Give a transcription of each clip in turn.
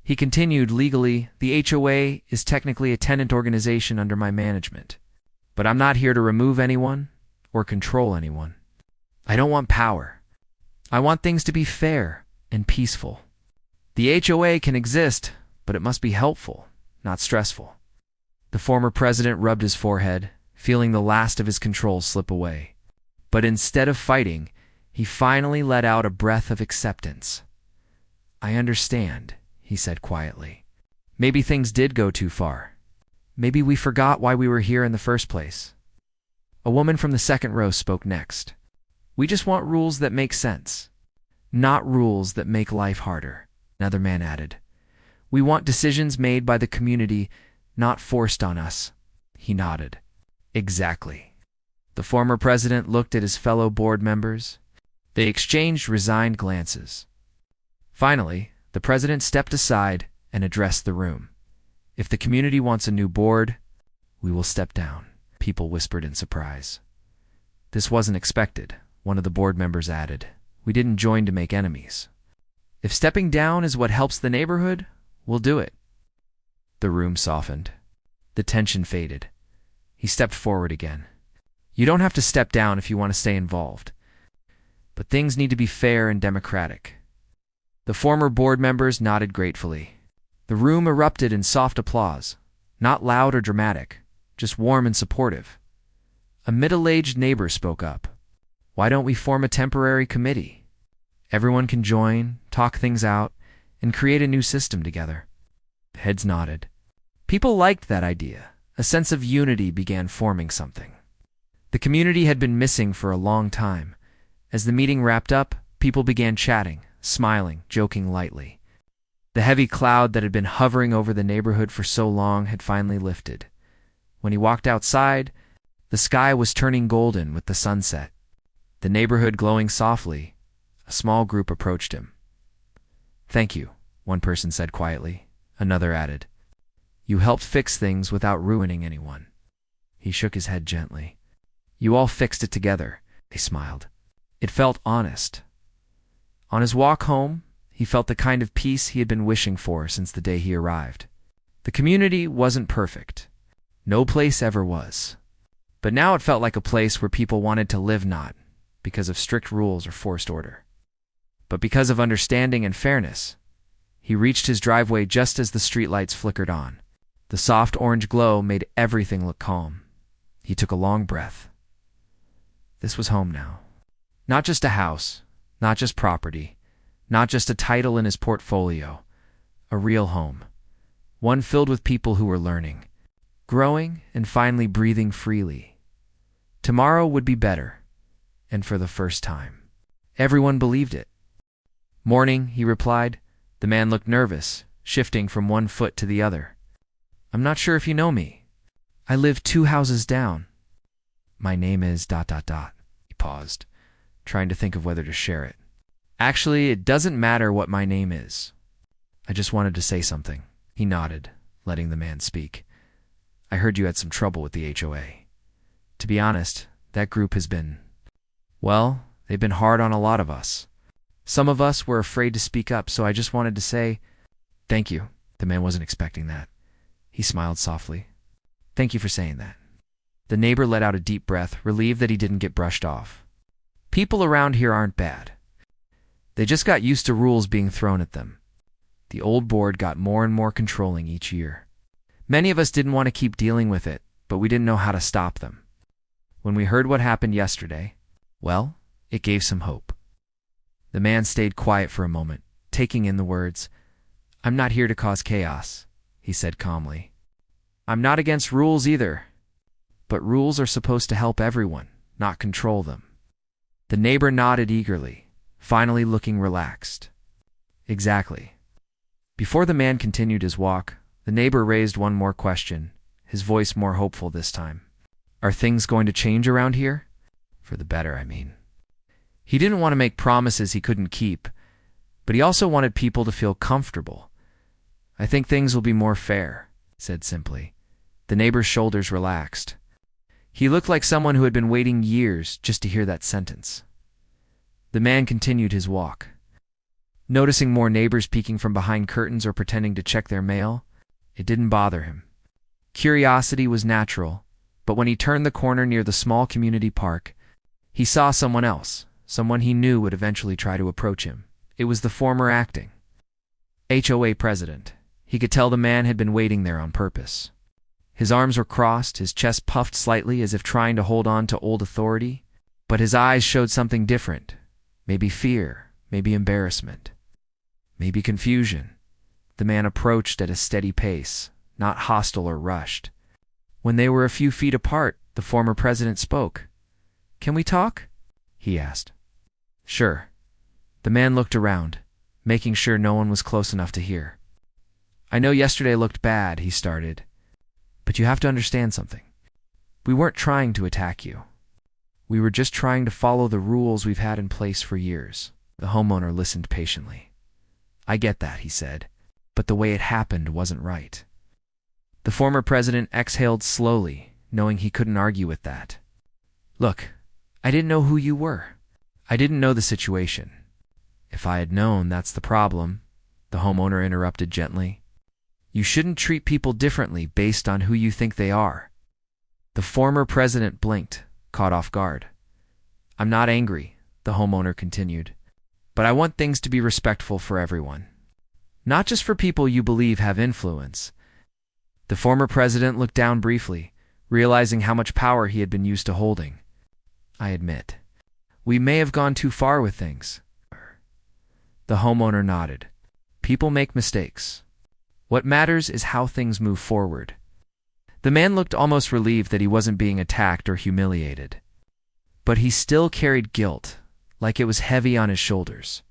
He continued, legally, the HOA is technically a tenant organization under my management. But I'm not here to remove anyone or control anyone. I don't want power. I want things to be fair and peaceful. The HOA can exist, but it must be helpful, not stressful. The former president rubbed his forehead, feeling the last of his control slip away. But instead of fighting, he finally let out a breath of acceptance. I understand, he said quietly. Maybe things did go too far. Maybe we forgot why we were here in the first place. A woman from the second row spoke next. We just want rules that make sense, not rules that make life harder, another man added. We want decisions made by the community, not forced on us. He nodded. Exactly. The former president looked at his fellow board members. They exchanged resigned glances. Finally, the president stepped aside and addressed the room. If the community wants a new board, we will step down, people whispered in surprise. This wasn't expected, one of the board members added. We didn't join to make enemies. If stepping down is what helps the neighborhood, we'll do it. The room softened. The tension faded. He stepped forward again. You don't have to step down if you want to stay involved. But things need to be fair and democratic. The former board members nodded gratefully. The room erupted in soft applause, not loud or dramatic, just warm and supportive. A middle-aged neighbor spoke up. Why don't we form a temporary committee? Everyone can join, talk things out, and create a new system together. Heads nodded. People liked that idea. A sense of unity began forming something. The community had been missing for a long time. As the meeting wrapped up, people began chatting, smiling, joking lightly. The heavy cloud that had been hovering over the neighborhood for so long had finally lifted. When he walked outside, the sky was turning golden with the sunset. The neighborhood glowing softly, a small group approached him. Thank you, one person said quietly. Another added, You helped fix things without ruining anyone. He shook his head gently. You all fixed it together, he smiled. It felt honest. On his walk home, he felt the kind of peace he had been wishing for since the day he arrived. The community wasn't perfect. No place ever was. But now it felt like a place where people wanted to live, not because of strict rules or forced order, but because of understanding and fairness. He reached his driveway just as the streetlights flickered on. The soft orange glow made everything look calm. He took a long breath. This was home now. Not just a house, not just property, not just a title in his portfolio. A real home. One filled with people who were learning, growing, and finally breathing freely. Tomorrow would be better, and for the first time. Everyone believed it. Morning, he replied. The man looked nervous, shifting from one foot to the other. I'm not sure if you know me. I live 2 houses down. My name is ... He paused, trying to think of whether to share it. Actually, it doesn't matter what my name is. I just wanted to say something. He nodded, letting the man speak. I heard you had some trouble with the HOA. To be honest, that group has been... Well, they've been hard on a lot of us. Some of us were afraid to speak up, so I just wanted to say, thank you. The man wasn't expecting that. He smiled softly. Thank you for saying that. The neighbor let out a deep breath, relieved that he didn't get brushed off. People around here aren't bad. They just got used to rules being thrown at them. The old board got more and more controlling each year. Many of us didn't want to keep dealing with it, but we didn't know how to stop them. When we heard what happened yesterday, well, it gave some hope. The man stayed quiet for a moment, taking in the words. I'm not here to cause chaos, he said calmly. I'm not against rules either, but rules are supposed to help everyone, not control them. The neighbor nodded eagerly, finally looking relaxed. Exactly. Before the man continued his walk, the neighbor raised one more question, his voice more hopeful this time. Are things going to change around here? For the better, I mean. He didn't want to make promises he couldn't keep, but he also wanted people to feel comfortable. I think things will be more fair, he said simply. The neighbor's shoulders relaxed. He looked like someone who had been waiting years just to hear that sentence. The man continued his walk. Noticing more neighbors peeking from behind curtains or pretending to check their mail, it didn't bother him. Curiosity was natural, but when he turned the corner near the small community park, he saw someone else, someone he knew would eventually try to approach him. It was the former acting HOA president. He could tell the man had been waiting there on purpose. His arms were crossed, his chest puffed slightly as if trying to hold on to old authority, but his eyes showed something different. Maybe fear, maybe embarrassment, maybe confusion. The man approached at a steady pace, not hostile or rushed. When they were a few feet apart, the former president spoke. "Can we talk?" he asked. "Sure." The man looked around, making sure no one was close enough to hear. "I know yesterday looked bad," he started, "but you have to understand something. We weren't trying to attack you. We were just trying to follow the rules we've had in place for years." The homeowner listened patiently. "I get that," he said, "but the way it happened wasn't right." The former president exhaled slowly, knowing he couldn't argue with that. "Look, I didn't know who you were. I didn't know the situation. If I had known, that's the problem," the homeowner interrupted gently. "You shouldn't treat people differently based on who you think they are." The former president blinked, caught off guard. "I'm not angry," the homeowner continued, "but I want things to be respectful for everyone. Not just for people you believe have influence." The former president looked down briefly, realizing how much power he had been used to holding. "I admit, we may have gone too far with things." The homeowner nodded. "People make mistakes. What matters is how things move forward." The man looked almost relieved that he wasn't being attacked or humiliated. But he still carried guilt, like it was heavy on his shoulders.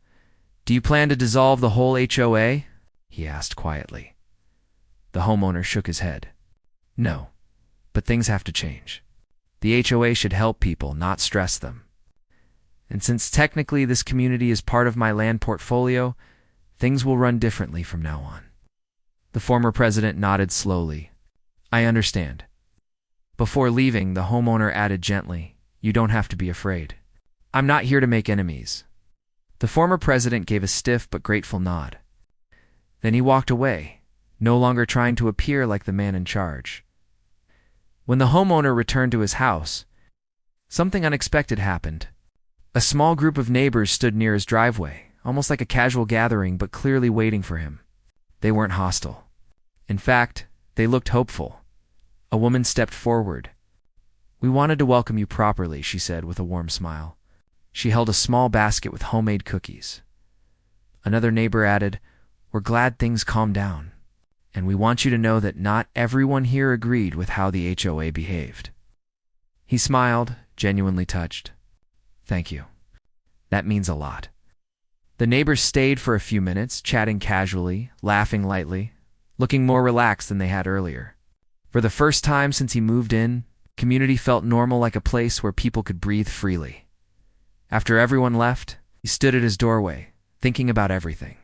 "Do you plan to dissolve the whole HOA?" he asked quietly. The homeowner shook his head. "No, but things have to change. The HOA should help people, not stress them. And since technically this community is part of my land portfolio, things will run differently from now on." The former president nodded slowly. "I understand." Before leaving, the homeowner added gently, "You don't have to be afraid. I'm not here to make enemies." The former president gave a stiff but grateful nod. Then he walked away, no longer trying to appear like the man in charge. When the homeowner returned to his house, something unexpected happened. A small group of neighbors stood near his driveway, almost like a casual gathering, but clearly waiting for him. They weren't hostile. In fact, they looked hopeful. A woman stepped forward. "We wanted to welcome you properly," she said with a warm smile. She held a small basket with homemade cookies. Another neighbor added, "We're glad things calmed down, and we want you to know that not everyone here agreed with how the HOA behaved." He smiled, genuinely touched. "Thank you. That means a lot." The neighbors stayed for a few minutes, chatting casually, laughing lightly, looking more relaxed than they had earlier. For the first time since he moved in, the community felt normal, like a place where people could breathe freely. After everyone left, he stood at his doorway, thinking about everything.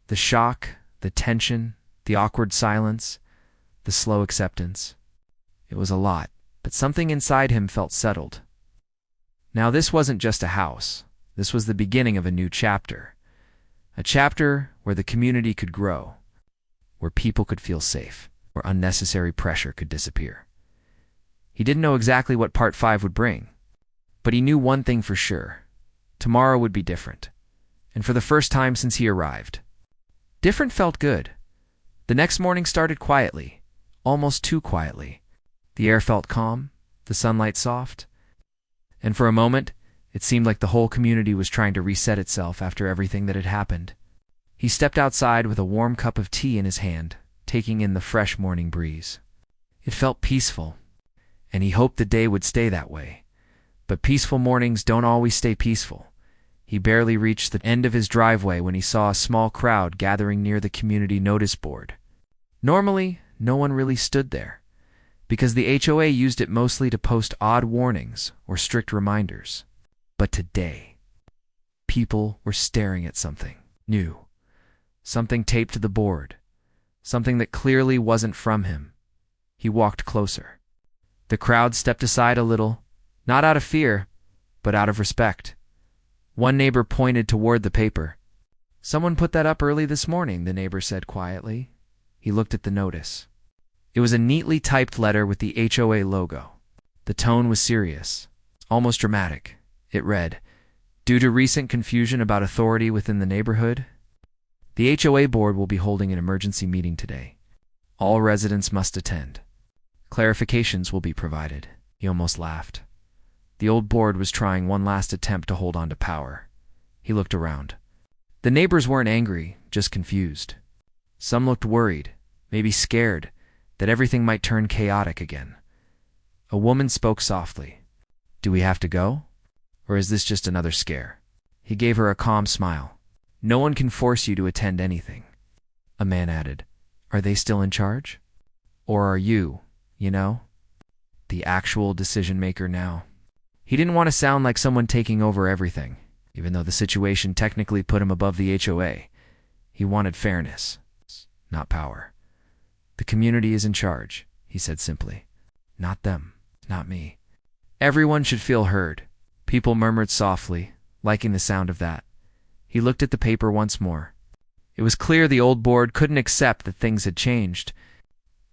The shock, the tension, the awkward silence, the slow acceptance. It was a lot, but something inside him felt settled. Now this wasn't just a house. This was the beginning of a new chapter. A chapter where the community could grow, where people could feel safe, where unnecessary pressure could disappear. He didn't know exactly what Part 5 would bring, but he knew one thing for sure. Tomorrow would be different, and for the first time since he arrived. Different felt good. The next morning started quietly, almost too quietly. The air felt calm, the sunlight soft, and for a moment, it seemed like the whole community was trying to reset itself after everything that had happened. He stepped outside with a warm cup of tea in his hand, taking in the fresh morning breeze. It felt peaceful, and he hoped the day would stay that way. But peaceful mornings don't always stay peaceful. He barely reached the end of his driveway when he saw a small crowd gathering near the community notice board. Normally, no one really stood there, because the HOA used it mostly to post odd warnings or strict reminders. But today, people were staring at something new, something taped to the board, something that clearly wasn't from him. He walked closer. The crowd stepped aside a little, not out of fear, but out of respect. One neighbor pointed toward the paper. Someone put that up early this morning, the neighbor said quietly. He looked at the notice. It was a neatly typed letter with the HOA logo. The tone was serious, almost dramatic. It read, "Due to recent confusion about authority within the neighborhood, the HOA board will be holding an emergency meeting today. All residents must attend. Clarifications will be provided." He almost laughed. The old board was trying one last attempt to hold on to power. He looked around. The neighbors weren't angry, just confused. Some looked worried, maybe scared, that everything might turn chaotic again. A woman spoke softly. "Do we have to go? Or is this just another scare?" He gave her a calm smile. "No one can force you to attend anything." A man added, "Are they still in charge? Or are you, the actual decision maker now?" He didn't want to sound like someone taking over everything, even though the situation technically put him above the HOA. He wanted fairness, not power. "The community is in charge," he said simply. "Not them, not me." Everyone should feel heard. People murmured softly, liking the sound of that. He looked at the paper once more. It was clear the old board couldn't accept that things had changed.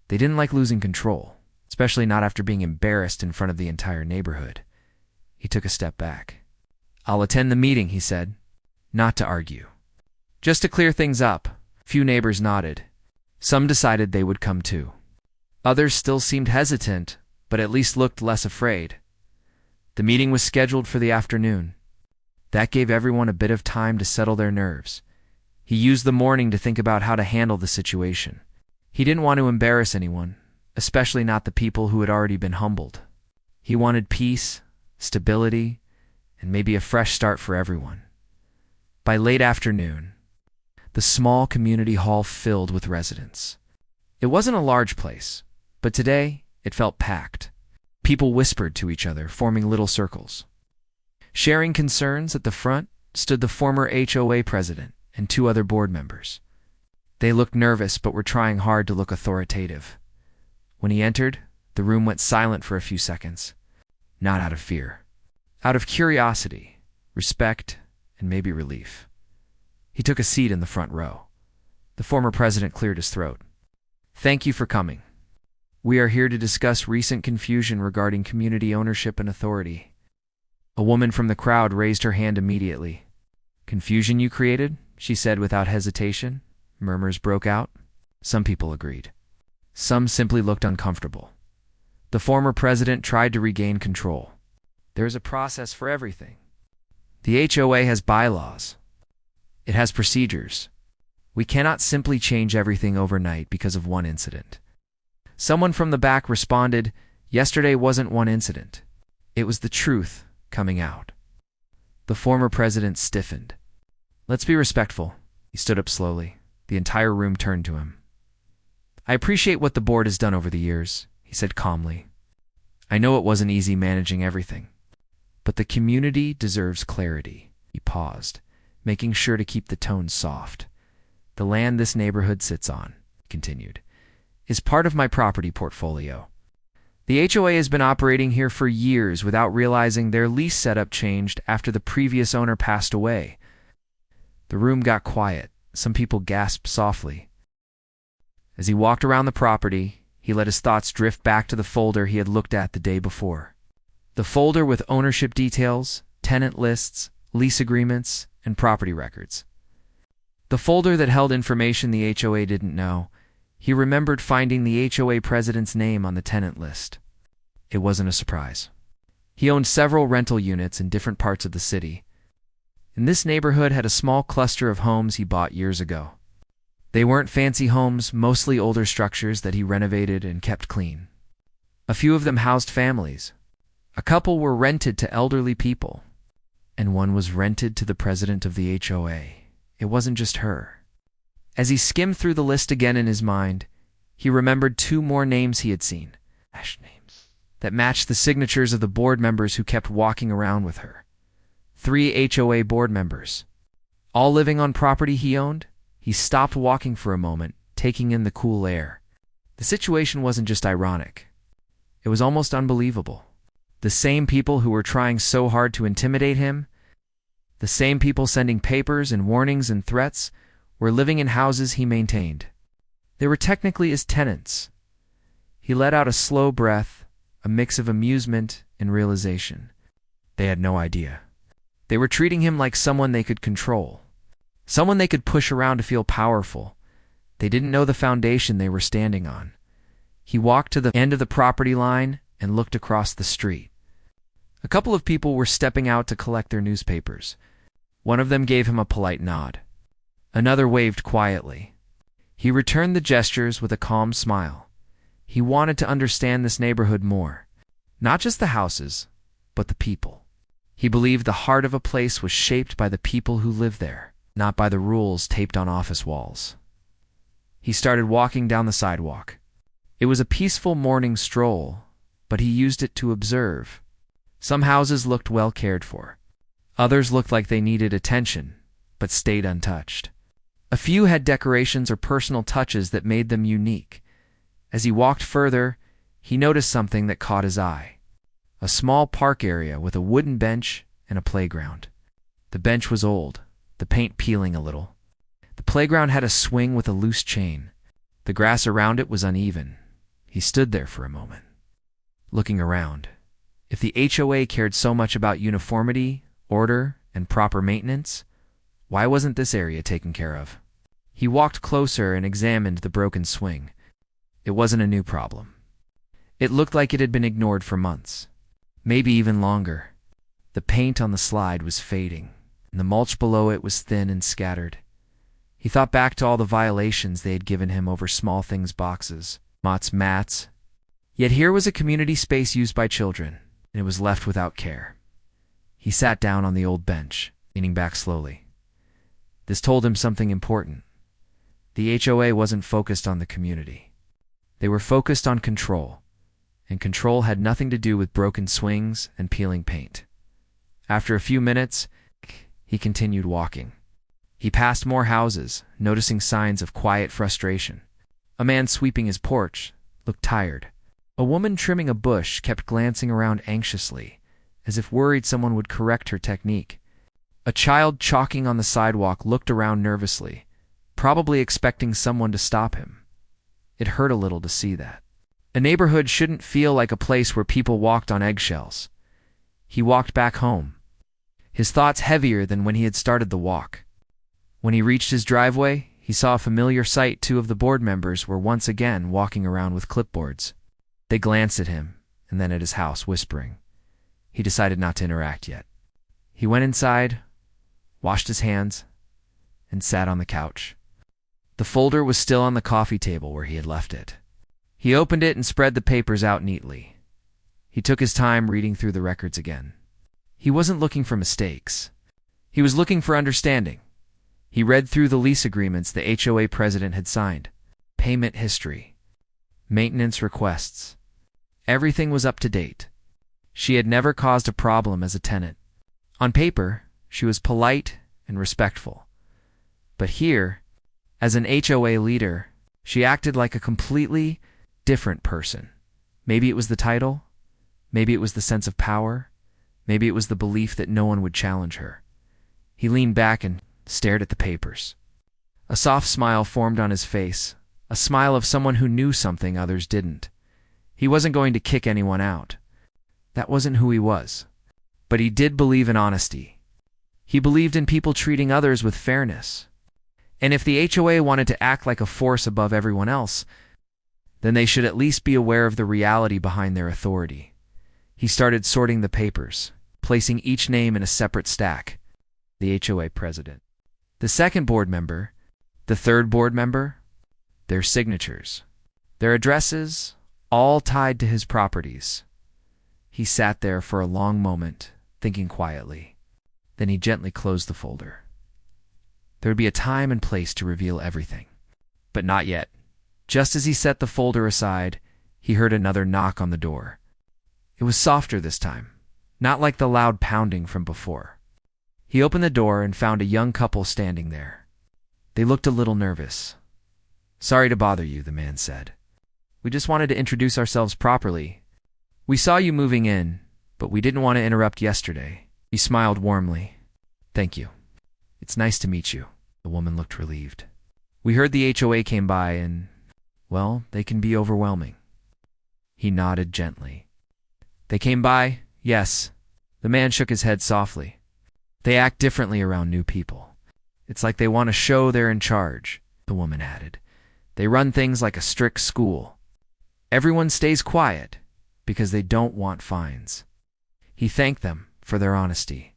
They didn't like losing control, especially not after being embarrassed in front of the entire neighborhood. He took a step back. "I'll attend the meeting," he said. "Not to argue. Just to clear things up." Few neighbors nodded. Some decided they would come too. Others still seemed hesitant, but at least looked less afraid. The meeting was scheduled for the afternoon. That gave everyone a bit of time to settle their nerves. He used the morning to think about how to handle the situation. He didn't want to embarrass anyone, especially not the people who had already been humbled. He wanted peace, stability, and maybe a fresh start for everyone. By late afternoon, the small community hall filled with residents. It wasn't a large place, but today it felt packed. People whispered to each other, forming little circles. Sharing concerns at the front stood the former HOA president and two other board members. They looked nervous but were trying hard to look authoritative. When he entered, the room went silent for a few seconds. Not out of fear. Out of curiosity, respect, and maybe relief. He took a seat in the front row. The former president cleared his throat. "Thank you for coming. We are here to discuss recent confusion regarding community ownership and authority." A woman from the crowd raised her hand immediately. "Confusion you created?" she said without hesitation. Murmurs broke out. Some people agreed. Some simply looked uncomfortable. The former president tried to regain control. "There is a process for everything. The HOA has bylaws. It has procedures. We cannot simply change everything overnight because of one incident." Someone from the back responded, "Yesterday wasn't one incident. It was the truth coming out." The former president stiffened. "Let's be respectful." He stood up slowly. The entire room turned to him. "I appreciate what the board has done over the years," he said calmly. "I know it wasn't easy managing everything. But the community deserves clarity." He paused, making sure to keep the tone soft. "The land this neighborhood sits on," he continued, "is part of my property portfolio. The HOA has been operating here for years without realizing their lease setup changed after the previous owner passed away." The room got quiet. Some people gasped softly. As he walked around the property, he let his thoughts drift back to the folder he had looked at the day before. The folder with ownership details, tenant lists, lease agreements, and property records. The folder that held information the HOA didn't know. He remembered finding the HOA president's name on the tenant list. It wasn't a surprise. He owned several rental units in different parts of the city. And this neighborhood had a small cluster of homes he bought years ago. They weren't fancy homes, mostly older structures that he renovated and kept clean. A few of them housed families. A couple were rented to elderly people. And one was rented to the president of the HOA. It wasn't just her. As he skimmed through the list again in his mind, he remembered two more names he had seen, names, that matched the signatures of the board members who kept walking around with her. 3 HOA board members, all living on property he owned. He stopped walking for a moment, taking in the cool air. The situation wasn't just ironic. It was almost unbelievable. The same people who were trying so hard to intimidate him, The same people sending papers and warnings and threats were living in houses he maintained. They were technically his tenants. He let out a slow breath, a mix of amusement and realization. They had no idea. They were treating him like someone they could control, someone they could push around to feel powerful. They didn't know the foundation they were standing on. He walked to the end of the property line and looked across the street. A couple of people were stepping out to collect their newspapers. One of them gave him a polite nod. Another waved quietly. He returned the gestures with a calm smile. He wanted to understand this neighborhood more. Not just the houses, but the people. He believed the heart of a place was shaped by the people who live there, not by the rules taped on office walls. He started walking down the sidewalk. It was a peaceful morning stroll, but he used it to observe. Some houses looked well cared for. Others looked like they needed attention, but stayed untouched. A few had decorations or personal touches that made them unique. As he walked further, he noticed something that caught his eye. A small park area with a wooden bench and a playground. The bench was old, the paint peeling a little. The playground had a swing with a loose chain. The grass around it was uneven. He stood there for a moment, looking around. If the HOA cared so much about uniformity, order, and proper maintenance, why wasn't this area taken care of? He walked closer and examined the broken swing. It wasn't a new problem. It looked like it had been ignored for months, maybe even longer. The paint on the slide was fading, and the mulch below it was thin and scattered. He thought back to all the violations they had given him over small things, boxes, mats. Yet here was a community space used by children, and it was left without care. He sat down on the old bench, leaning back slowly. This told him something important. The HOA wasn't focused on the community. They were focused on control, and control had nothing to do with broken swings and peeling paint. After a few minutes, he continued walking. He passed more houses, noticing signs of quiet frustration. A man sweeping his porch looked tired. A woman trimming a bush kept glancing around anxiously, as if worried someone would correct her technique. A child chalking on the sidewalk looked around nervously, probably expecting someone to stop him. It hurt a little to see that. A neighborhood shouldn't feel like a place where people walked on eggshells. He walked back home, his thoughts heavier than when he had started the walk. When he reached his driveway, he saw a familiar sight. Two of the board members were once again walking around with clipboards. They glanced at him, and then at his house, whispering. He decided not to interact yet. He went inside, washed his hands, and sat on the couch. The folder was still on the coffee table where he had left it. He opened it and spread the papers out neatly. He took his time reading through the records again. He wasn't looking for mistakes. He was looking for understanding. He read through the lease agreements the HOA president had signed. Payment history. Maintenance requests. Everything was up to date. She had never caused a problem as a tenant. On paper, she was polite and respectful. But here, as an HOA leader, she acted like a completely different person. Maybe it was the title. Maybe it was the sense of power. Maybe it was the belief that no one would challenge her. He leaned back and stared at the papers. A soft smile formed on his face, a smile of someone who knew something others didn't. He wasn't going to kick anyone out. That wasn't who he was. But he did believe in honesty. He believed in people treating others with fairness. And if the HOA wanted to act like a force above everyone else, then they should at least be aware of the reality behind their authority. He started sorting the papers, placing each name in a separate stack. The HOA president, the second board member, the third board member, their signatures, their addresses, all tied to his properties. He sat there for a long moment, thinking quietly. Then he gently closed the folder. There would be a time and place to reveal everything. But not yet. Just as he set the folder aside, he heard another knock on the door. It was softer this time, not like the loud pounding from before. He opened the door and found a young couple standing there. They looked a little nervous. "Sorry to bother you," the man said. "We just wanted to introduce ourselves properly. We saw you moving in, but we didn't want to interrupt yesterday." He smiled warmly. Thank you. It's nice to meet you. The woman looked relieved. We heard the HOA came by and, well, they can be overwhelming. He nodded gently. They came by? Yes. The man shook his head softly. They act differently around new people. It's like they want to show they're in charge, the woman added. They run things like a strict school. Everyone stays quiet because they don't want fines. He thanked them for their honesty.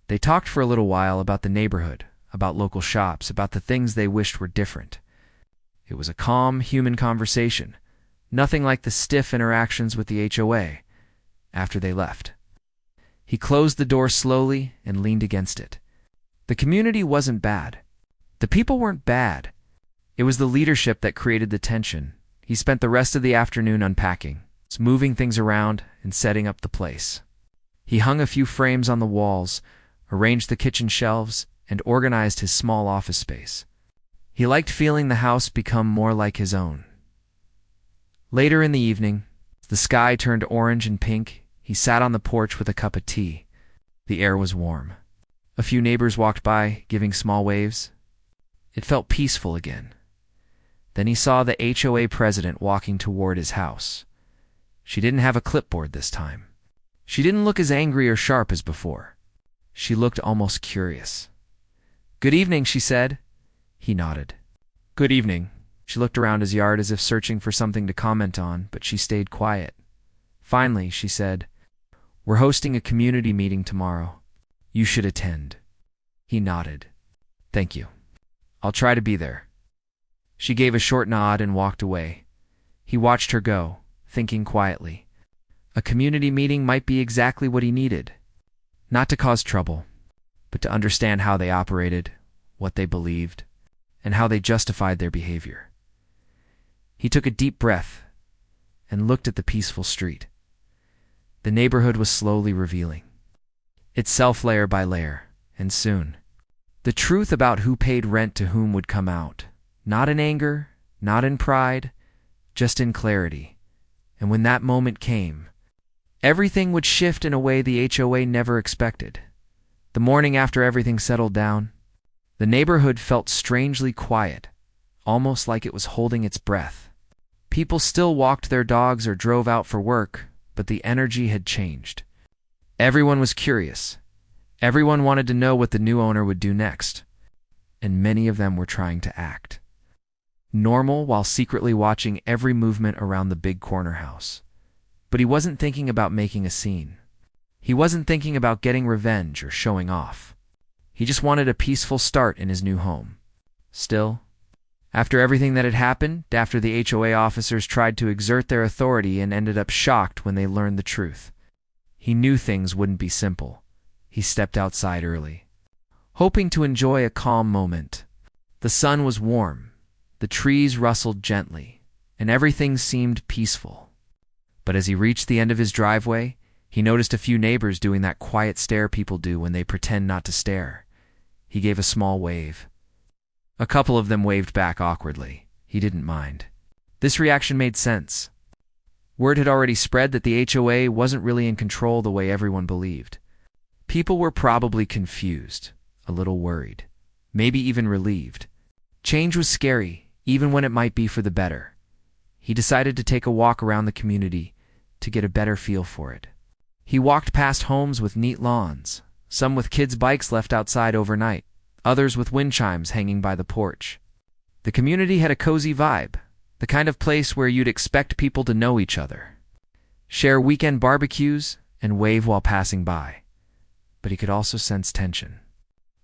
They talked for a little while about the neighborhood, about local shops, about the things they wished were different. It was a calm, human conversation, nothing like the stiff interactions with the HOA. After they left, he closed the door slowly and leaned against it. The community wasn't bad. The people weren't bad. It was the leadership that created the tension. He spent the rest of the afternoon unpacking, moving things around and setting up the place. He hung a few frames on the walls, arranged the kitchen shelves, and organized his small office space. He liked feeling the house become more like his own. Later in the evening, the sky turned orange and pink. He sat on the porch with a cup of tea. The air was warm. A few neighbors walked by, giving small waves. It felt peaceful again. Then he saw the HOA president walking toward his house. She didn't have a clipboard this time. She didn't look as angry or sharp as before. She looked almost curious. "Good evening," she said. He nodded. "Good evening." She looked around his yard as if searching for something to comment on, but she stayed quiet. Finally, she said, "We're hosting a community meeting tomorrow. You should attend." He nodded. "Thank you. I'll try to be there." She gave a short nod and walked away. He watched her go, thinking quietly. A community meeting might be exactly what he needed. Not to cause trouble, but to understand how they operated, what they believed, and how they justified their behavior. He took a deep breath and looked at the peaceful street. The neighborhood was slowly revealing itself layer by layer, and soon, the truth about who paid rent to whom would come out, not in anger, not in pride, just in clarity. And when that moment came, everything would shift in a way the HOA never expected. The morning after everything settled down, the neighborhood felt strangely quiet, almost like it was holding its breath. People still walked their dogs or drove out for work, but the energy had changed. Everyone was curious. Everyone wanted to know what the new owner would do next, and many of them were trying to act normal while secretly watching every movement around the big corner house. But he wasn't thinking about making a scene. He wasn't thinking about getting revenge or showing off. He just wanted a peaceful start in his new home. Still, after everything that had happened, after the HOA officers tried to exert their authority and ended up shocked when they learned the truth, he knew things wouldn't be simple. He stepped outside early, hoping to enjoy a calm moment. The sun was warm, the trees rustled gently, and everything seemed peaceful. But as he reached the end of his driveway, he noticed a few neighbors doing that quiet stare people do when they pretend not to stare. He gave a small wave. A couple of them waved back awkwardly. He didn't mind. This reaction made sense. Word had already spread that the HOA wasn't really in control the way everyone believed. People were probably confused, a little worried, maybe even relieved. Change was scary, even when it might be for the better. He decided to take a walk around the community to get a better feel for it. He walked past homes with neat lawns, some with kids' bikes left outside overnight, others with wind chimes hanging by the porch. The community had a cozy vibe, the kind of place where you'd expect people to know each other, share weekend barbecues, and wave while passing by. But he could also sense tension.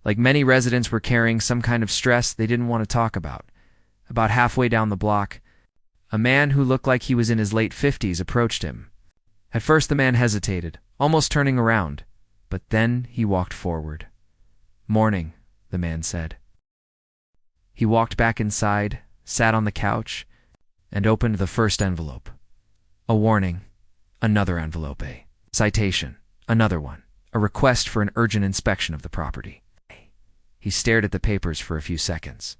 Like many residents were carrying some kind of stress they didn't want to talk about. About halfway down the block, a man who looked like he was in his late 50s approached him. At first the man hesitated, almost turning around, but then he walked forward. "Morning," the man said. He walked back inside, sat on the couch, and opened the first envelope. A warning, another envelope, a citation, another one, a request for an urgent inspection of the property. He stared at the papers for a few seconds.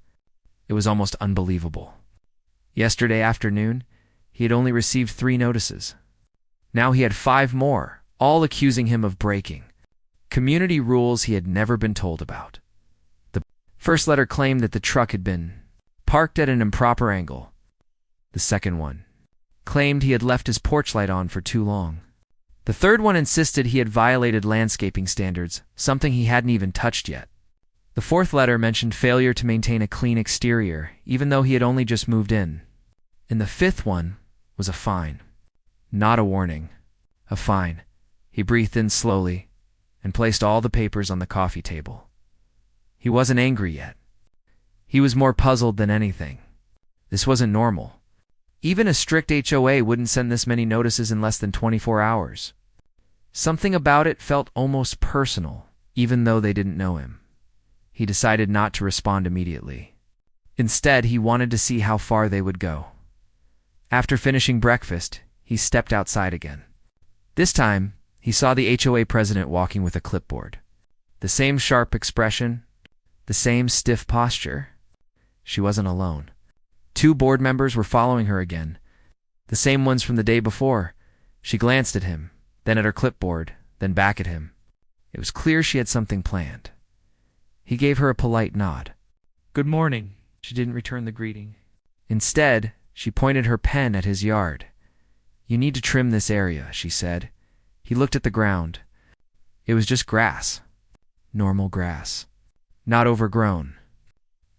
It was almost unbelievable. Yesterday afternoon, he had only received 3 notices. Now he had 5 more, all accusing him of breaking. Community rules he had never been told about. The first letter claimed that the truck had been parked at an improper angle. The second one claimed he had left his porch light on for too long. The third one insisted he had violated landscaping standards, something he hadn't even touched yet. The fourth letter mentioned failure to maintain a clean exterior, even though he had only just moved in. And the fifth one was a fine. Not a warning. A fine. He breathed in slowly and placed all the papers on the coffee table. He wasn't angry yet. He was more puzzled than anything. This wasn't normal. Even a strict HOA wouldn't send this many notices in less than 24 hours. Something about it felt almost personal, even though they didn't know him. He decided not to respond immediately. Instead, he wanted to see how far they would go. After finishing breakfast, he stepped outside again. This time, he saw the HOA president walking with a clipboard. The same sharp expression, the same stiff posture. She wasn't alone. 2 board members were following her again, the same ones from the day before. She glanced at him, then at her clipboard, then back at him. It was clear she had something planned. He gave her a polite nod. "Good morning." She didn't return the greeting. Instead, she pointed her pen at his yard. "You need to trim this area," she said. He looked at the ground. It was just grass. Normal grass. Not overgrown.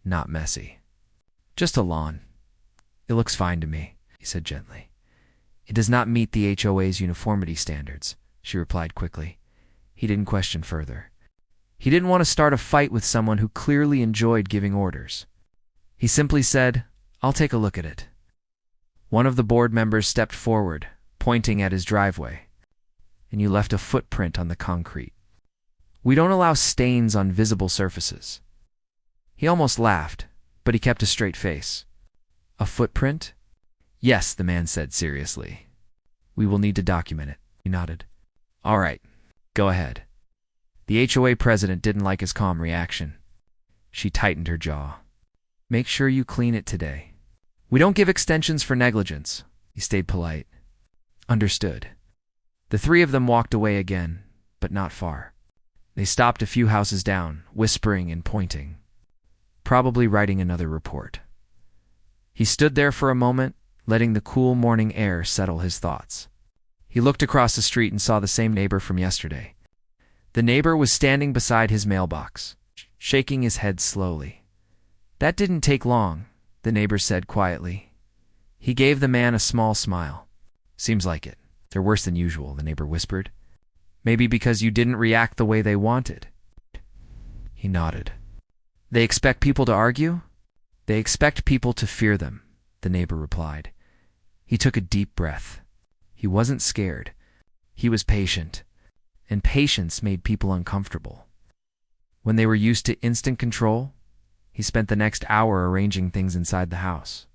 Not messy. Just a lawn. "It looks fine to me," he said gently. "It does not meet the HOA's uniformity standards," she replied quickly. He didn't question further. He didn't want to start a fight with someone who clearly enjoyed giving orders. He simply said, "I'll take a look at it." One of the board members stepped forward, pointing at his driveway. "And you left a footprint on the concrete. We don't allow stains on visible surfaces." He almost laughed, but he kept a straight face. "A footprint?" "Yes," the man said seriously. "We will need to document it." He nodded. "All right, go ahead." The HOA president didn't like his calm reaction. She tightened her jaw. "Make sure you clean it today." "We don't give extensions for negligence." He stayed polite. "Understood." The 3 of them walked away again, but not far. They stopped a few houses down, whispering and pointing. Probably writing another report. He stood there for a moment, letting the cool morning air settle his thoughts. He looked across the street and saw the same neighbor from yesterday. The neighbor was standing beside his mailbox, shaking his head slowly. "That didn't take long," the neighbor said quietly. He gave the man a small smile. "Seems like it. They're worse than usual," the neighbor whispered. "Maybe because you didn't react the way they wanted." He nodded. "They expect people to argue?" "They expect people to fear them," the neighbor replied. He took a deep breath. He wasn't scared. He was patient. And patience made people uncomfortable. When they were used to instant control, he spent the next hour arranging things inside the house.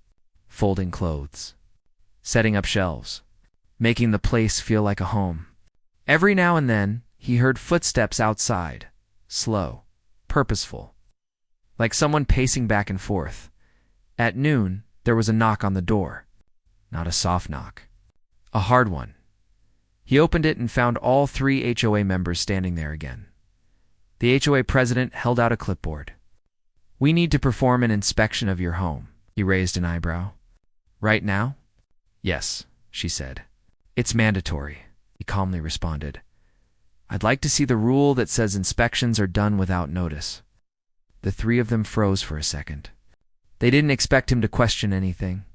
Folding clothes. Setting up shelves. Making the place feel like a home. Every now and then, he heard footsteps outside. Slow. Purposeful. Like someone pacing back and forth. At noon, there was a knock on the door. Not a soft knock. A hard one. He opened it and found all 3 HOA members standing there again. The HOA president held out a clipboard. "We need to perform an inspection of your home." He raised an eyebrow. "Right now?" "Yes," she said. "It's mandatory," he calmly responded. "I'd like to see the rule that says inspections are done without notice." The 3 of them froze for a second. They didn't expect him to question anything.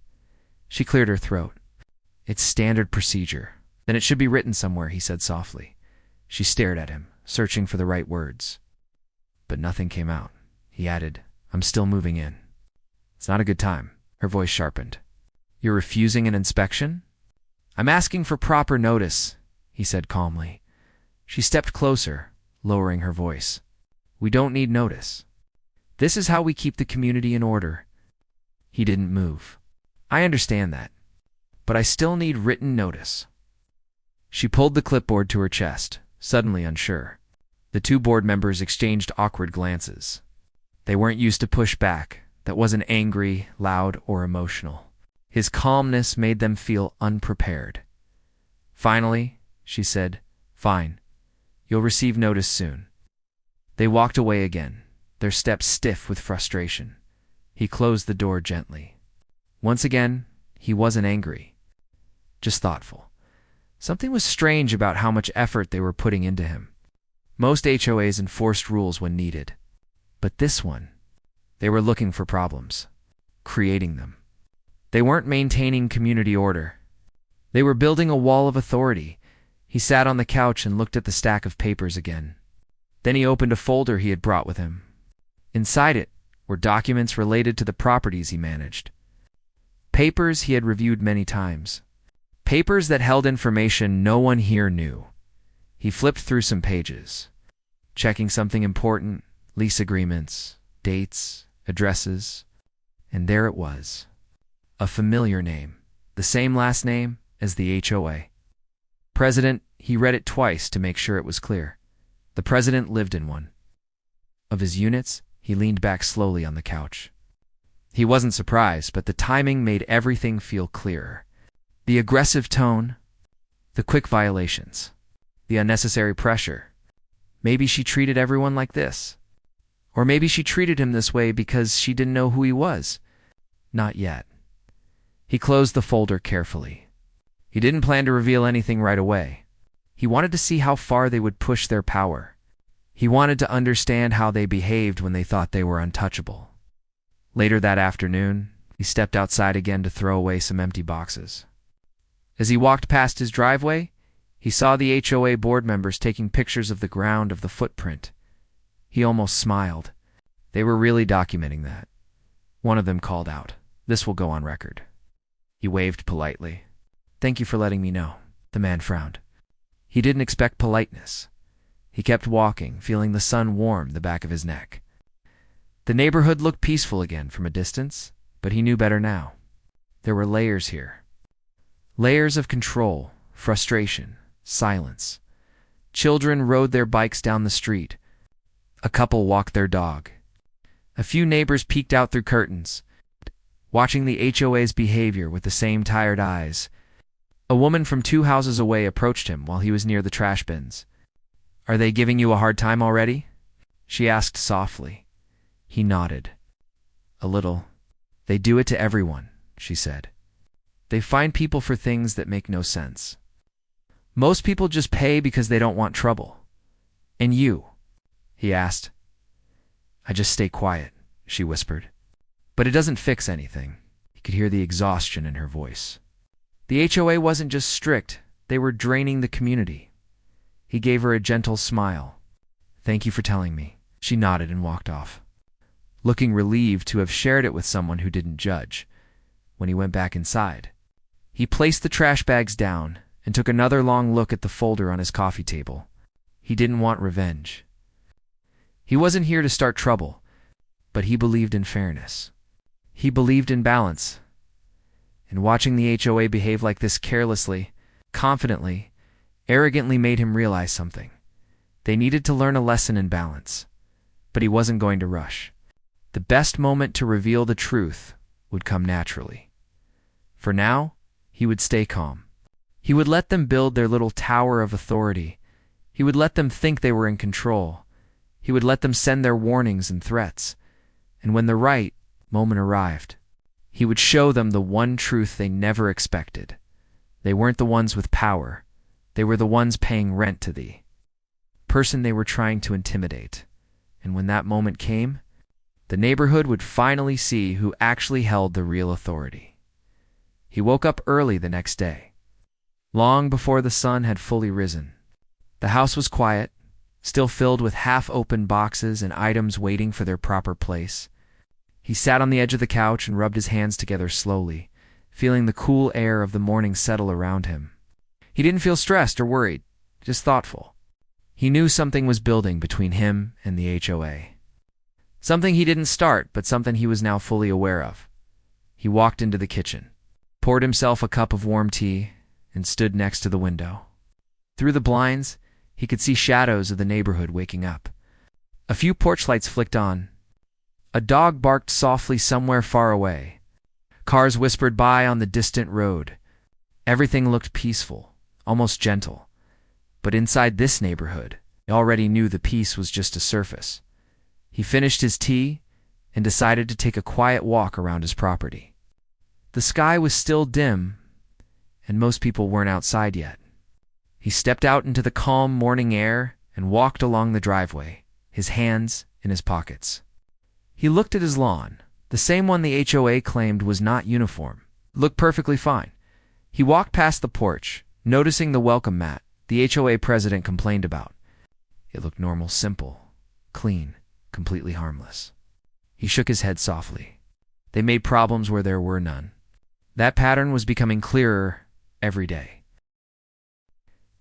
She cleared her throat. "It's standard procedure. Then it should be written somewhere," he said softly. She stared at him, searching for the right words. But nothing came out. He added, "I'm still moving in." "It's not a good time." Her voice sharpened. "You're refusing an inspection?" "I'm asking for proper notice," he said calmly. She stepped closer, lowering her voice. "We don't need notice. This is how we keep the community in order." He didn't move. "I understand that. But I still need written notice." She pulled the clipboard to her chest, suddenly unsure. The 2 board members exchanged awkward glances. They weren't used to pushback that wasn't angry, loud, or emotional. His calmness made them feel unprepared. Finally, she said, "Fine. You'll receive notice soon." They walked away again, their steps stiff with frustration. He closed the door gently. Once again, he wasn't angry, just thoughtful. Something was strange about how much effort they were putting into him. Most HOAs enforced rules when needed. But this one, they were looking for problems, creating them. They weren't maintaining community order. They were building a wall of authority. He sat on the couch and looked at the stack of papers again. Then he opened a folder he had brought with him. Inside it were documents related to the properties he managed. Papers he had reviewed many times. Papers that held information no one here knew. He flipped through some pages, checking something important, lease agreements, dates, addresses, and there it was. A familiar name, the same last name as the HOA. President, he read it twice to make sure it was clear. The president lived in one. Of his units, he leaned back slowly on the couch. He wasn't surprised, but the timing made everything feel clearer. The aggressive tone, the quick violations, the unnecessary pressure. Maybe she treated everyone like this. Or maybe she treated him this way because she didn't know who he was. Not yet. He closed the folder carefully. He didn't plan to reveal anything right away. He wanted to see how far they would push their power. He wanted to understand how they behaved when they thought they were untouchable. Later that afternoon, he stepped outside again to throw away some empty boxes. As he walked past his driveway, he saw the HOA board members taking pictures of the ground of the footprint. He almost smiled. They were really documenting that. One of them called out, "This will go on record." He waved politely. "Thank you for letting me know." The man frowned. He didn't expect politeness. He kept walking, feeling the sun warm the back of his neck. The neighborhood looked peaceful again from a distance, but he knew better now. There were layers here. Layers of control, frustration, silence. Children rode their bikes down the street. A couple walked their dog. A few neighbors peeked out through curtains, watching the HOA's behavior with the same tired eyes. A woman from 2 houses away approached him while he was near the trash bins. "Are they giving you a hard time already?" she asked softly. He nodded. "A little. They do it to everyone," she said. "They find people for things that make no sense. Most people just pay because they don't want trouble." "And you?" he asked. "I just stay quiet," she whispered. "But it doesn't fix anything." He could hear the exhaustion in her voice. The HOA wasn't just strict, they were draining the community. He gave her a gentle smile. "Thank you for telling me." She nodded and walked off, looking relieved to have shared it with someone who didn't judge. When he went back inside, he placed the trash bags down and took another long look at the folder on his coffee table. He didn't want revenge. He wasn't here to start trouble, but he believed in fairness. He believed in balance. And watching the HOA behave like this carelessly, confidently, arrogantly made him realize something. They needed to learn a lesson in balance, but he wasn't going to rush. The best moment to reveal the truth would come naturally. For now, he would stay calm. He would let them build their little tower of authority. He would let them think they were in control. He would let them send their warnings and threats. And when the right moment arrived, he would show them the one truth they never expected. They weren't the ones with power. They were the ones paying rent to the person they were trying to intimidate. And when that moment came, the neighborhood would finally see who actually held the real authority. He woke up early the next day, long before the sun had fully risen. The house was quiet, still filled with half-open boxes and items waiting for their proper place. He sat on the edge of the couch and rubbed his hands together slowly, feeling the cool air of the morning settle around him. He didn't feel stressed or worried, just thoughtful. He knew something was building between him and the HOA. Something he didn't start, but something he was now fully aware of. He walked into the kitchen, poured himself a cup of warm tea, and stood next to the window. Through the blinds, he could see shadows of the neighborhood waking up. A few porch lights flicked on. A dog barked softly somewhere far away. Cars whispered by on the distant road. Everything looked peaceful, almost gentle. But inside this neighborhood, He already knew the peace was just a surface. He finished his tea and decided to take a quiet walk around his property. The sky was still dim, and most people weren't outside yet. He stepped out into the calm morning air and walked along the driveway, his hands in his pockets. He looked at his lawn, the same one the HOA claimed was not uniform. It looked perfectly fine. He walked past the porch, noticing the welcome mat the HOA president complained about. It looked normal, simple, clean, completely harmless. He shook his head softly. They made problems where there were none. That pattern was becoming clearer every day.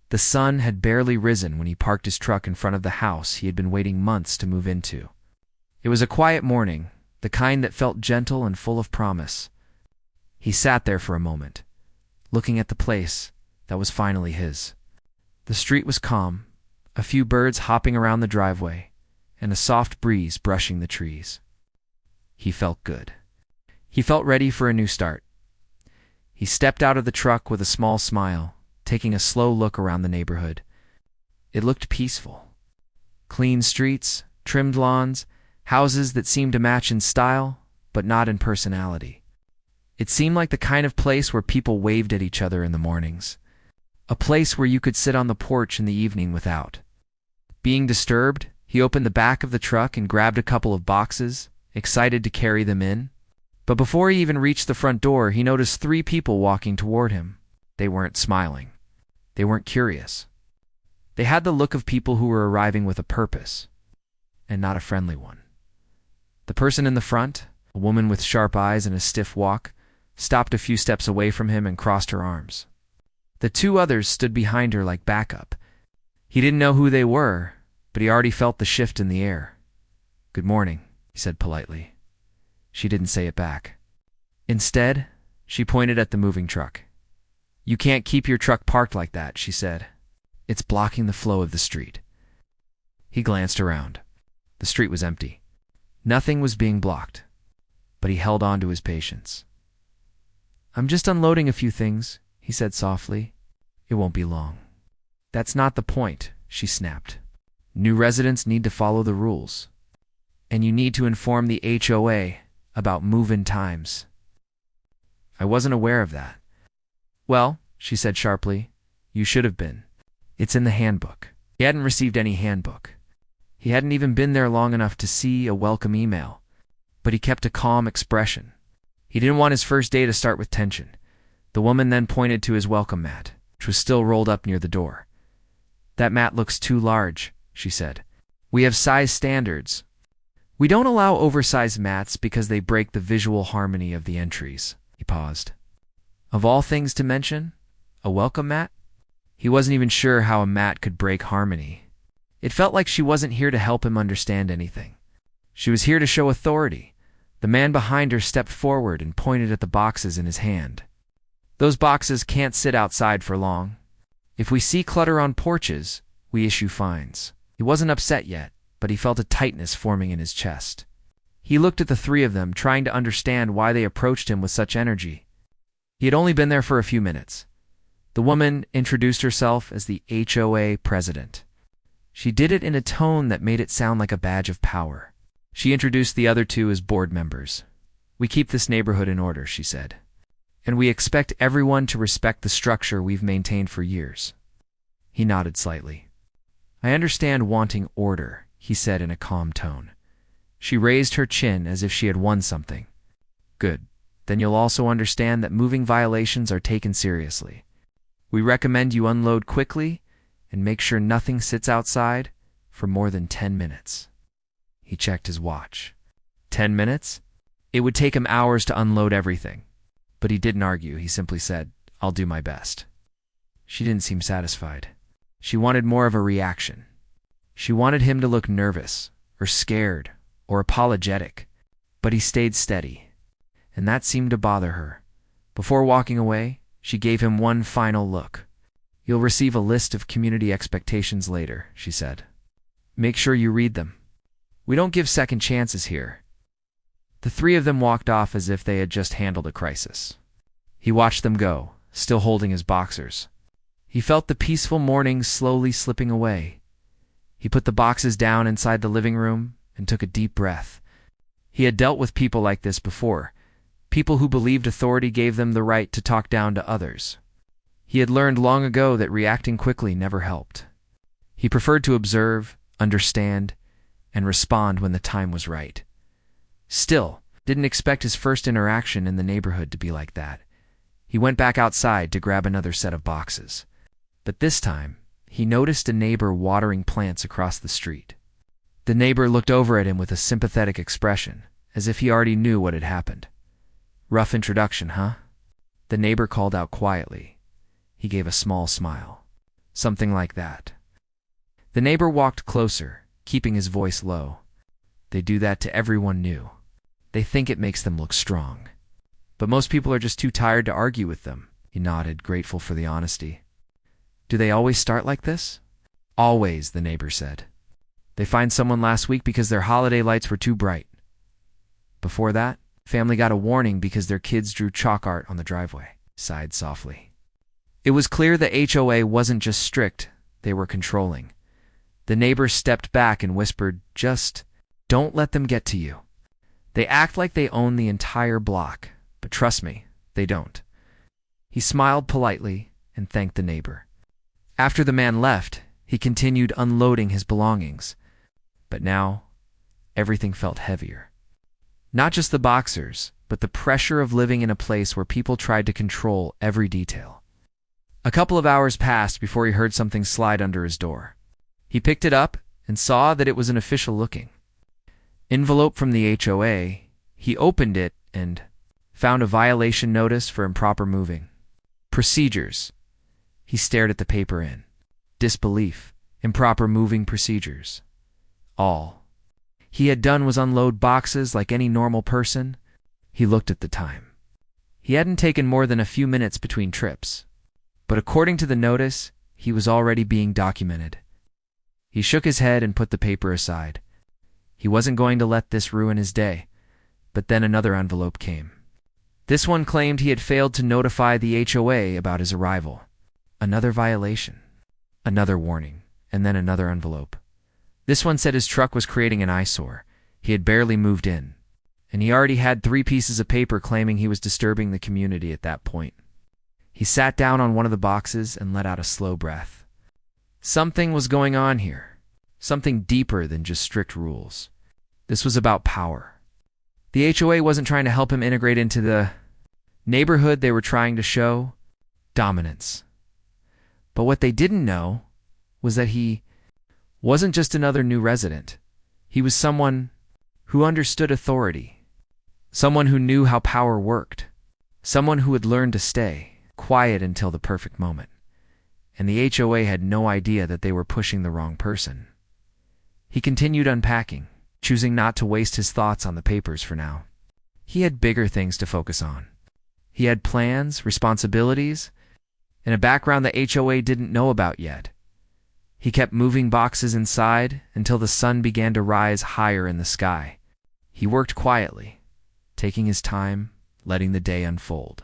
The sun had barely risen when he parked his truck in front of the house he had been waiting months to move into. It was a quiet morning, the kind that felt gentle and full of promise. He sat there for a moment, looking at the place that was finally his. The street was calm, a few birds hopping around the driveway, and a soft breeze brushing the trees. He felt good. He felt ready for a new start. He stepped out of the truck with a small smile, taking a slow look around the neighborhood. It looked peaceful. Clean streets, trimmed lawns, houses that seemed to match in style, but not in personality. It seemed like the kind of place where people waved at each other in the mornings. A place where you could sit on the porch in the evening without being disturbed. He opened the back of the truck and grabbed a couple of boxes, excited to carry them in. But before he even reached the front door, he noticed 3 people walking toward him. They weren't smiling. They weren't curious. They had the look of people who were arriving with a purpose, and not a friendly one. The person in the front, a woman with sharp eyes and a stiff walk, stopped a few steps away from him and crossed her arms. The 2 others stood behind her like backup. He didn't know who they were, but he already felt the shift in the air. "Good morning," he said politely. She didn't say it back. Instead, she pointed at the moving truck. "You can't keep your truck parked like that," she said. "It's blocking the flow of the street." He glanced around. The street was empty. Nothing was being blocked, but he held on to his patience. "I'm just unloading a few things," he said softly. "It won't be long." "That's not the point," she snapped. "New residents need to follow the rules. And you need to inform the HOA about move-in times." "I wasn't aware of that." "Well," she said sharply, "you should have been. It's in the handbook." He hadn't received any handbook. He hadn't even been there long enough to see a welcome email, but he kept a calm expression. He didn't want his first day to start with tension. The woman then pointed to his welcome mat, which was still rolled up near the door. "That mat looks too large," she said. "We have size standards. We don't allow oversized mats because they break the visual harmony of the entries." He paused. Of all things to mention, a welcome mat? He wasn't even sure how a mat could break harmony. It felt like she wasn't here to help him understand anything. She was here to show authority. The man behind her stepped forward and pointed at the boxes in his hand. "Those boxes can't sit outside for long. If we see clutter on porches, we issue fines." He wasn't upset yet, but he felt a tightness forming in his chest. He looked at the 3 of them, trying to understand why they approached him with such energy. He had only been there for a few minutes. The woman introduced herself as the HOA president. She did it in a tone that made it sound like a badge of power. She introduced the other 2 as board members. "We keep this neighborhood in order," she said. "And we expect everyone to respect the structure we've maintained for years." He nodded slightly. "I understand wanting order," he said in a calm tone. She raised her chin as if she had won something. "Good. Then you'll also understand that moving violations are taken seriously. We recommend you unload quickly and make sure nothing sits outside for more than 10 minutes. He checked his watch. 10 minutes? It would take him hours to unload everything. But he didn't argue. He simply said, "I'll do my best." She didn't seem satisfied. She wanted more of a reaction. She wanted him to look nervous, or scared, or apologetic. But he stayed steady, and that seemed to bother her. Before walking away, she gave him one final look. "You'll receive a list of community expectations later," she said. "Make sure you read them. We don't give second chances here." The 3 of them walked off as if they had just handled a crisis. He watched them go, still holding his boxers. He felt the peaceful morning slowly slipping away. He put the boxes down inside the living room and took a deep breath. He had dealt with people like this before, people who believed authority gave them the right to talk down to others. He had learned long ago that reacting quickly never helped. He preferred to observe, understand, and respond when the time was right. Still, didn't expect his first interaction in the neighborhood to be like that. He went back outside to grab another set of boxes. But this time, he noticed a neighbor watering plants across the street. The neighbor looked over at him with a sympathetic expression, as if he already knew what had happened. "Rough introduction, huh?" The neighbor called out quietly. He gave a small smile. "Something like that." The neighbor walked closer, keeping his voice low. "They do that to everyone new. They think it makes them look strong. But most people are just too tired to argue with them." He nodded, grateful for the honesty. "Do they always start like this?" "Always," the neighbor said. "They fined someone last week because their holiday lights were too bright. Before that, family got a warning because their kids drew chalk art on the driveway." Sighed softly. It was clear the HOA wasn't just strict, they were controlling. The neighbor stepped back and whispered, "Just don't let them get to you. They act like they own the entire block, but trust me, they don't." He smiled politely and thanked the neighbor. After the man left, he continued unloading his belongings. But now, everything felt heavier. Not just the boxers, but the pressure of living in a place where people tried to control every detail. A couple of hours passed before he heard something slide under his door. He picked it up and saw that it was an official-looking envelope from the HOA. He opened it and found a violation notice for improper moving. Procedures. He stared at the paper in disbelief. Improper moving procedures. All he had done was unload boxes like any normal person. He looked at the time. He hadn't taken more than a few minutes between trips. But according to the notice, he was already being documented. He shook his head and put the paper aside. He wasn't going to let this ruin his day. But then another envelope came. This one claimed he had failed to notify the HOA about his arrival. Another violation. Another warning. And then another envelope. This one said his truck was creating an eyesore. He had barely moved in. And he already had 3 pieces of paper claiming he was disturbing the community at that point. He sat down on one of the boxes and let out a slow breath. Something was going on here. Something deeper than just strict rules. This was about power. The HOA wasn't trying to help him integrate into the neighborhood. They were trying to show dominance. But what they didn't know was that he wasn't just another new resident. He was someone who understood authority. Someone who knew how power worked. Someone who had learned to stay quiet until the perfect moment. And the HOA had no idea that they were pushing the wrong person. He continued unpacking, choosing not to waste his thoughts on the papers for now. He had bigger things to focus on. He had plans, responsibilities, and a background the HOA didn't know about yet. He kept moving boxes inside until the sun began to rise higher in the sky. He worked quietly, taking his time, letting the day unfold.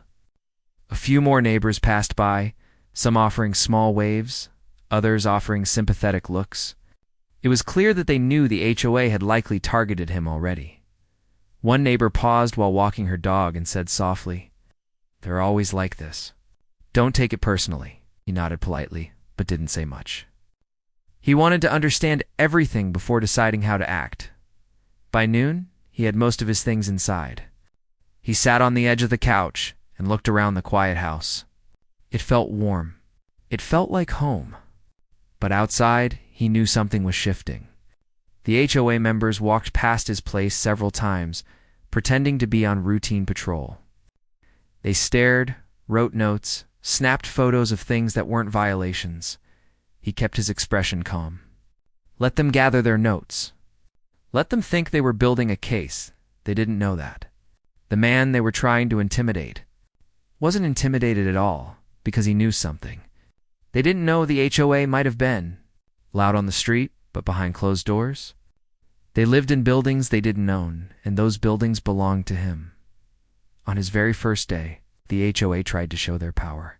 A few more neighbors passed by, some offering small waves, others offering sympathetic looks. It was clear that they knew the HOA had likely targeted him already. One neighbor paused while walking her dog and said softly, "They're always like this. Don't take it personally." He nodded politely, but didn't say much. He wanted to understand everything before deciding how to act. By noon, he had most of his things inside. He sat on the edge of the couch and looked around the quiet house. It felt warm. It felt like home. But outside, he knew something was shifting. The HOA members walked past his place several times, pretending to be on routine patrol. They stared, wrote notes, snapped photos of things that weren't violations. He kept his expression calm. Let them gather their notes. Let them think they were building a case. They didn't know that. The man they were trying to intimidate wasn't intimidated at all because he knew something. They didn't know the HOA might have been loud on the street, but behind closed doors. They lived in buildings they didn't own, and those buildings belonged to him. On his very first day, the HOA tried to show their power.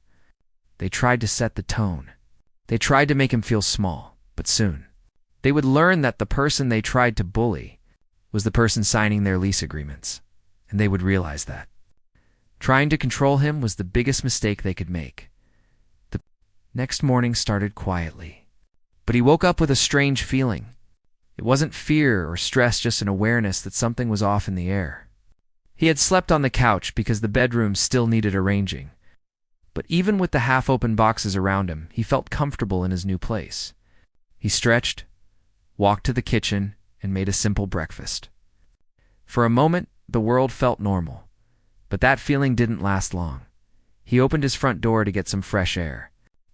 They tried to set the tone. They tried to make him feel small, but soon, They would learn that the person they tried to bully was the person signing their lease agreements, and they would realize that. Trying to control him was the biggest mistake they could make. The next morning started quietly, but he woke up with a strange feeling. It wasn't fear or stress, just an awareness that something was off in the air. He had slept on the couch because the bedroom still needed arranging, but even with the half-open boxes around him, he felt comfortable in his new place. He stretched, walked to the kitchen, and made a simple breakfast. For a moment, the world felt normal, but that feeling didn't last long. He opened his front door to get some fresh air,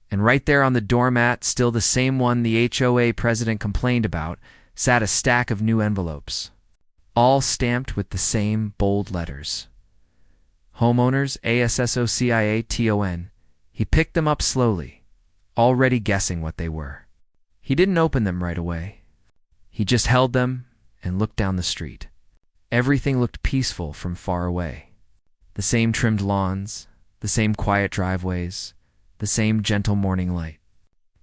and right there on the doormat, still the same one the HOA president complained about, sat a stack of new envelopes, all stamped with the same bold letters. Homeowners, ASSOCIATON. He picked them up slowly, already guessing what they were. He didn't open them right away. He just held them and looked down the street. Everything looked peaceful from far away. The same trimmed lawns, the same quiet driveways, the same gentle morning light.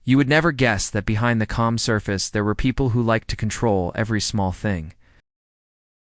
You would never guess that behind the calm surface there were people who liked to control every small thing,